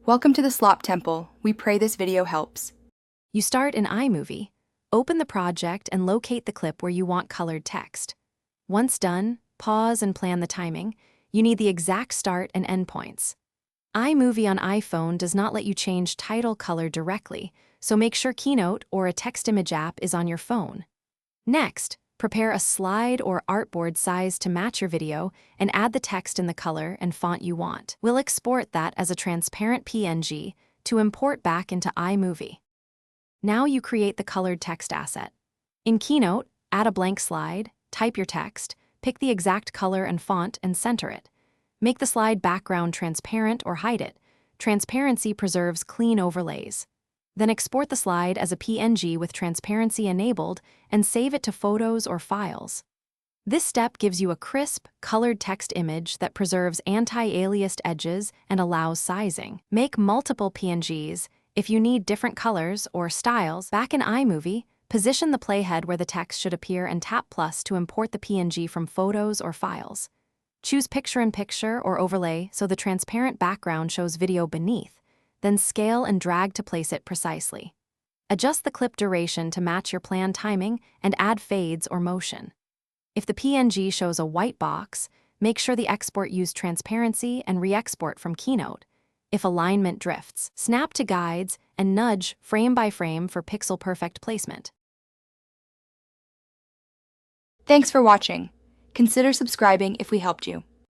Welcome to the Slop Temple. We pray this video helps. You start in Imovie. Open the project and locate the clip where you want colored text. Once done, pause and plan the timing. You need the exact start and end points. Imovie on iPhone does not let you change title color directly, so make sure Keynote or a text image app is on your phone. Next, prepare a slide or artboard size to match your video and add the text in the color and font you want. We'll export that as a transparent PNG to import back into Imovie. Now you create the colored text asset. In Keynote, add a blank slide, type your text, pick the exact color and font and center it. Make the slide background transparent or hide it. Transparency preserves clean overlays. Then export the slide as a PNG with transparency enabled and save it to photos or files. This step gives you a crisp, colored text image that preserves anti-aliased edges and allows sizing. Make multiple PNGs. If you need different colors or styles, back in Imovie, position the playhead where the text should appear and tap plus to import the PNG from photos or files. Choose picture-in-picture or overlay so the transparent background shows video beneath. Then scale and drag to place it precisely. Adjust the clip duration to match your planned timing and add fades or motion. If the PNG shows a white box, make sure the export used transparency and re-export from Keynote. If alignment drifts, snap to guides and nudge frame by frame for pixel-perfect placement. Thanks for watching. Consider subscribing if we helped you.